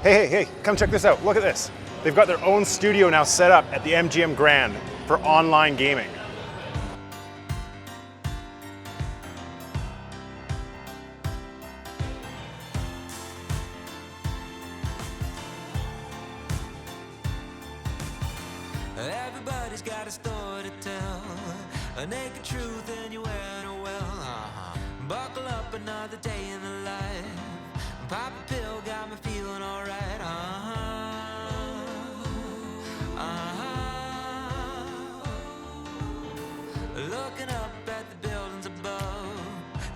Hey, come check this out. Look at this. They've got their own studio now set up at the MGM Grand for online gaming. Everybody's got a story to tell, a naked truth and you wear it well. Buckle up, another day in the life. Pop a pill, got me feeling alright. Looking up at the buildings above,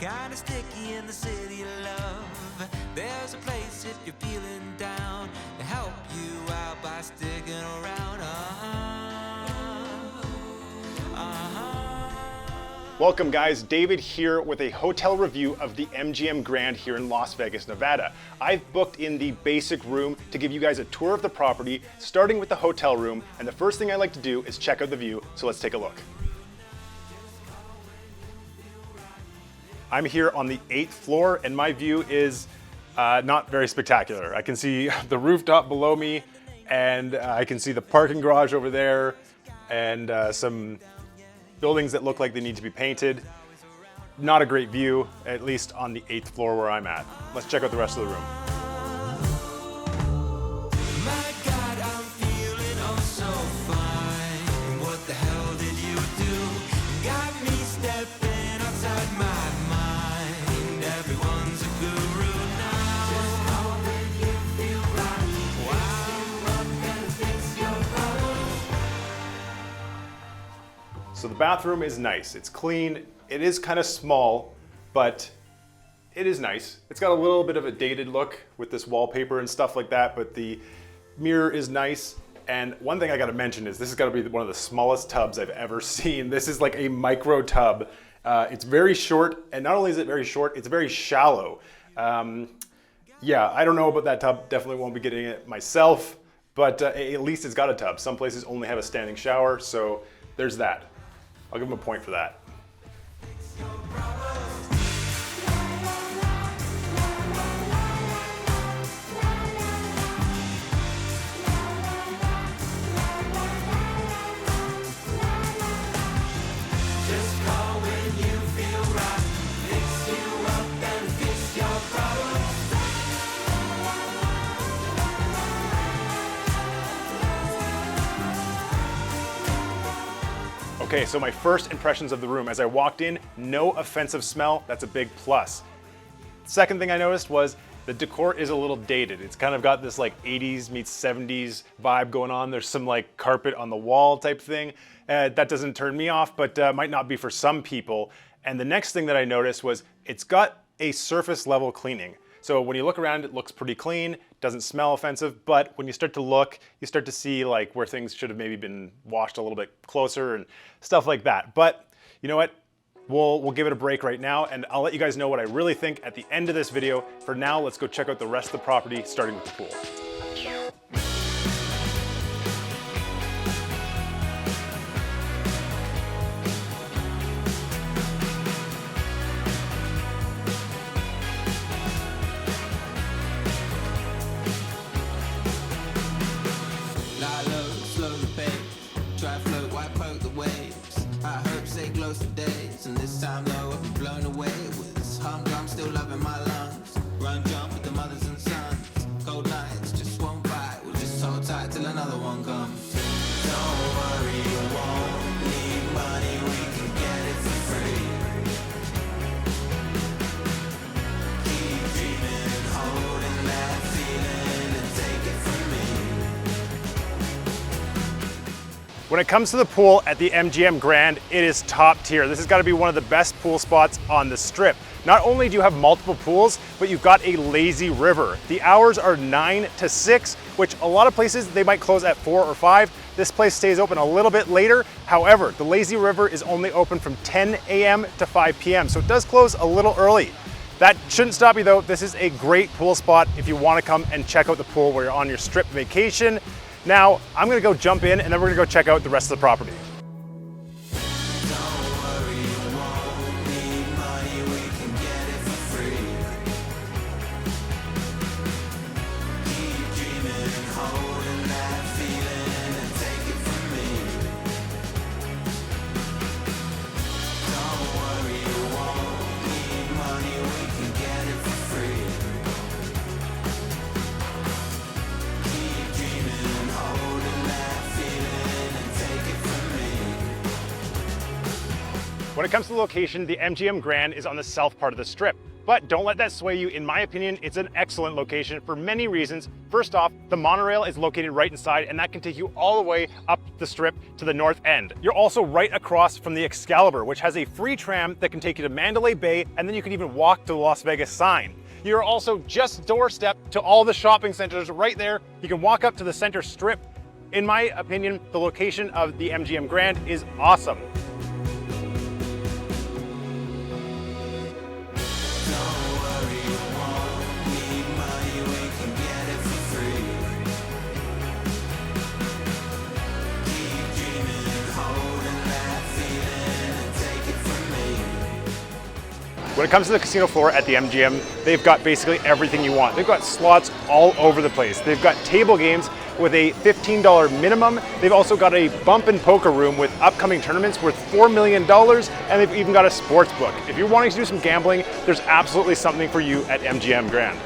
kinda sticky in the city of love. There's a place if you're feeling down to help you out by sticking around. Welcome guys, David here with a hotel review of the MGM Grand here in Las Vegas, Nevada. I've booked in the basic room to give you guys a tour of the property, starting with the hotel room, and the first thing I like to do is check out the view, so let's take a look. I'm here on the 8th floor and my view is not very spectacular. I can see the rooftop below me and I can see the parking garage over there and some buildings that look like they need to be painted. Not a great view, at least on the 8th floor where I'm at. Let's check out the rest of the room. So the bathroom is nice. It's clean. It is kind of small, but it is nice. It's got a little bit of a dated look with this wallpaper and stuff like that, but the mirror is nice. And one thing I gotta mention is this has gotta be one of the smallest tubs I've ever seen. This is like a micro tub. It's very short, and not only is it very short, it's very shallow. Yeah, I don't know about that tub. Definitely won't be getting it myself, but at least it's got a tub. Some places only have a standing shower, so there's that. I'll give him a point for that. Okay, so my first impressions of the room as I walked in, no offensive smell, that's a big plus. Second thing I noticed was the decor is a little dated. It's kind of got this like 80s meets 70s vibe going on. There's some like carpet on the wall type thing. That doesn't turn me off, but might not be for some people. And the next thing that I noticed was it's got a surface level cleaning. So when you look around, it looks pretty clean, doesn't smell offensive, but when you start to look, you start to see like where things should have maybe been washed a little bit closer and stuff like that. But you know what? We'll give it a break right now and I'll let you guys know what I really think at the end of this video. For now, let's go check out the rest of the property, starting with the pool. Days, and this time though I've been blown away with this humdrum, still loving my lungs. Run, jump with the mothers and sons. Cold nights just won't bite. We'll just hold tight till another one comes. Don't worry, you won't need money. We can get it for free. Keep dreaming and holding that feeling and take it from me. When it comes to the pool at the MGM Grand, it is top tier. This has got to be one of the best pool spots on the Strip. Not only do you have multiple pools, but you've got a lazy river. The hours are 9 to 6, which a lot of places they might close at 4 or 5. This place stays open a little bit later. However, the lazy river is only open from 10 a.m. to 5 p.m., so it does close a little early. That shouldn't stop you though. This is a great pool spot if you want to come and check out the pool where you're on your Strip vacation. Now, I'm gonna go jump in and then we're gonna go check out the rest of the property. Keep holding that feeling and take it from me. Don't worry, you won't need money, we can get it for free. Keep dreaming, holding that feeling and take it from me. When it comes to the location, the MGM Grand is on the south part of the strip. But don't let that sway you. In my opinion, it's an excellent location for many reasons. First off, the monorail is located right inside, and that can take you all the way up the strip to the north end. You're also right across from the Excalibur, which has a free tram that can take you to Mandalay Bay, and then you can even walk to the Las Vegas sign. You're also just doorstep to all the shopping centers right there. You can walk up to the center strip. In my opinion, the location of the MGM Grand is awesome. When it comes to the casino floor at the MGM, they've got basically everything you want. They've got slots all over the place. They've got table games with a $15 minimum. They've also got a bump and poker room with upcoming tournaments worth $4 million, and they've even got a sports book. If you're wanting to do some gambling, there's absolutely something for you at MGM Grand.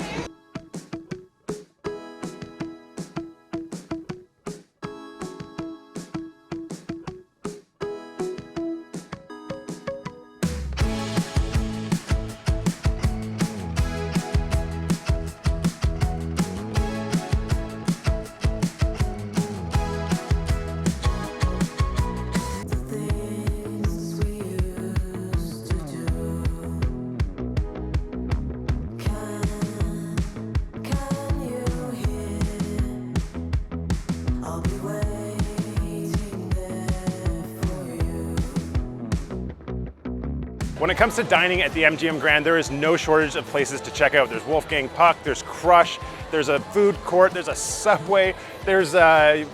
When it comes to dining at the MGM Grand, there is no shortage of places to check out. There's Wolfgang Puck, there's Crush, there's a food court, there's a Subway, there's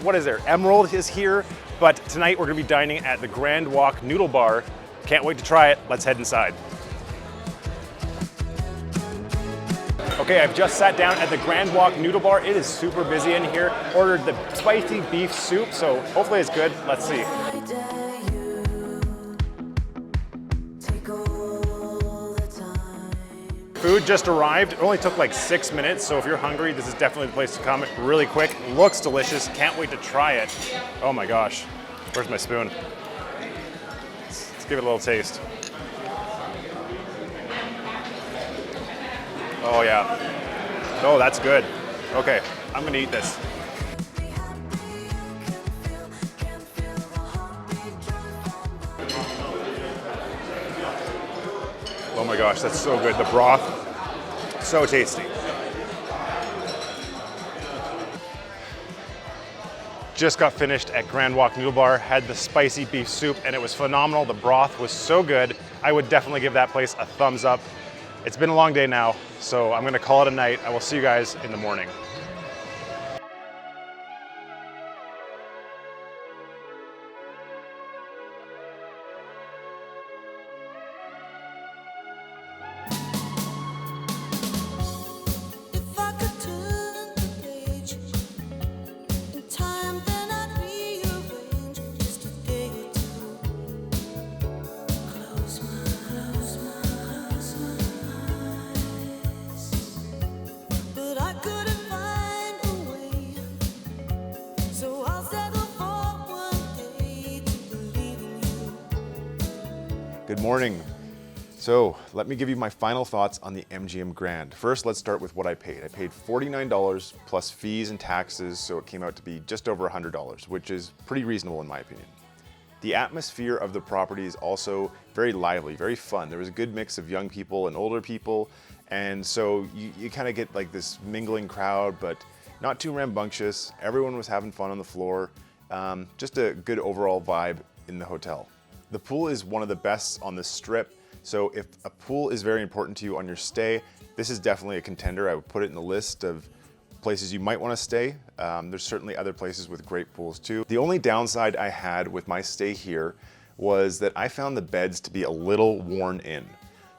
what is there? Emerald is here. But tonight we're gonna be dining at the Grand Wok Noodle Bar. Can't wait to try it. Let's head inside. Okay, I've just sat down at the Grand Wok Noodle Bar. It is super busy in here. Ordered the spicy beef soup, so hopefully it's good. Let's see. Food just arrived. It only took like 6 minutes, so if you're hungry, this is definitely the place to come. Really quick, looks delicious. Can't wait to try it. Oh my gosh, where's my spoon? Let's give it a little taste. Oh yeah. Oh, that's good. Okay, I'm gonna eat this. Oh my gosh, that's so good. The broth, so tasty. Just got finished at Grand Wok Noodle Bar, had the spicy beef soup, and it was phenomenal. The broth was so good. I would definitely give that place a thumbs up. It's been a long day now, so I'm gonna call it a night. I will see you guys in the morning. Good morning. So let me give you my final thoughts on the MGM Grand. First, let's start with what I paid. I paid $49 plus fees and taxes, so it came out to be just over $100, which is pretty reasonable in my opinion. The atmosphere of the property is also very lively, very fun. There was a good mix of young people and older people, and so you kind of get like this mingling crowd, but not too rambunctious. Everyone was having fun on the floor. Just a good overall vibe in the hotel. The pool is one of the best on the strip, so if a pool is very important to you on your stay, this is definitely a contender. I would put it in the list of places you might want to stay. There's certainly other places with great pools too. The only downside I had with my stay here was that I found the beds to be a little worn in.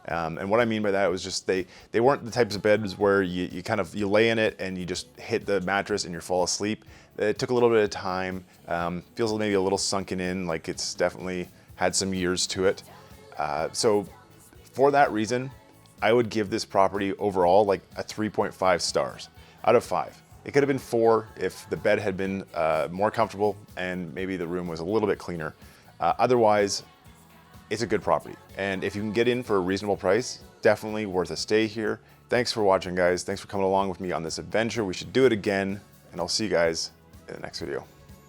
And what I mean by that was just they weren't the types of beds where you lay in it and you just hit the mattress and you fall asleep. It took a little bit of time. Feels maybe a little sunken in, like it's definitely had some years to it. So for that reason, I would give this property overall like a 3.5 stars out of 5. It could have been 4 if the bed had been more comfortable and maybe the room was a little bit cleaner. Otherwise, it's a good property. And if you can get in for a reasonable price, definitely worth a stay here. Thanks for watching, guys. Thanks for coming along with me on this adventure. We should do it again, and I'll see you guys in the next video.